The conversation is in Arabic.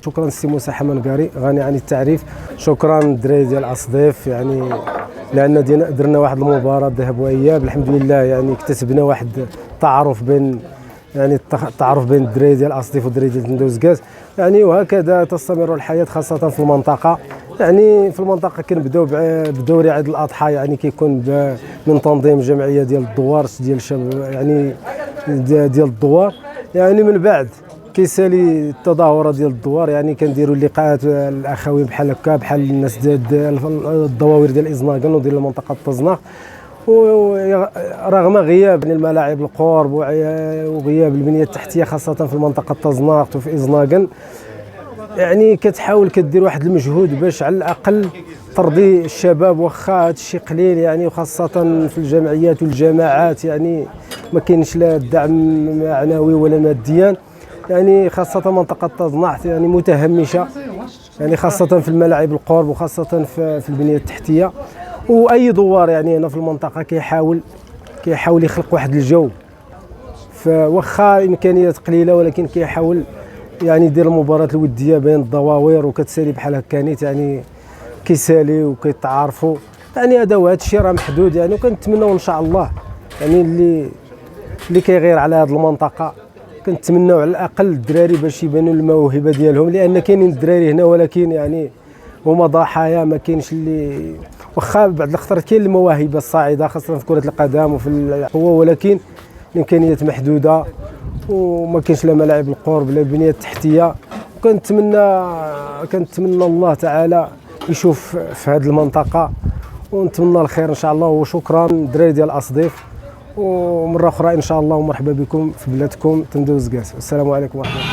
شكرا السي موسى حمنقاري غني عن التعريف. شكرا الدراري ديال اصديف يعني لان درنا واحد المباراه ذهب واياب الحمد لله، يعني اكتسبنا واحد التعارف بين الدراري ديال اصديف والدراري ديال تندوزكاس يعني، وهكذا تستمر الحياه خاصه في المنطقه. يعني في المنطقه كنبداو بدوري عيد الاضحى، يعني كيكون من تنظيم جمعيه ديال الدوار ديال الشباب يعني ديال الدوار، يعني من بعد كيسالي التظاهره ديال الدوار، يعني كنديروا اللقاءات الاخوين بحال هكا بحال الناس ديال الدواوير ديال ازناكن وديال منطقه تزناق. ورغم غياب الملاعب القرب وغياب البنيه التحتيه خاصه في المنطقه تزناق وفي ازناكن، يعني كتحاول كدير واحد المجهود باش على الاقل ترضي الشباب، واخا هذا الشيء قليل يعني، وخاصه في الجمعيات والجماعات يعني ما كاينش لا دعم معنوي ولا ماديا، يعني خاصه منطقه تزناق يعني متهمشه، يعني خاصه في الملاعب القرب وخاصه في البنيه التحتيه. واي دوار يعني هنا في المنطقه كيحاول يخلق واحد الجو، فواخا امكانيات قليله ولكن كيحاول يعني يدير المباراه الوديه بين الدواوير وكتسالي بحال هكا، يعني كيسالي وكيتعارفوا، يعني هذا هو الشيء راه محدود يعني. وكنتمناو ان شاء الله يعني اللي كيغير على هذه المنطقه كنتمناو على الاقل الدراري باش يبانوا الموهبه ديالهم، لان كاينين الدراري هنا ولكن يعني هما ضحايا، ما كاينش اللي واخا بعض الخطر كاين المواهب الصاعده خاصه في كره القدم وفي القوه، ولكن الامكانيات محدوده وما كاينش لا ملاعب القرب لا البنيه التحتيه. كنتمنى الله تعالى يشوف في هذه المنطقه، ونتمنى الخير ان شاء الله. وشكرا الدراري ديال اصديف، ومره اخرى ان شاء الله ومرحبا بكم في بلادكم تندوزكاس. السلام عليكم ورحمه الله.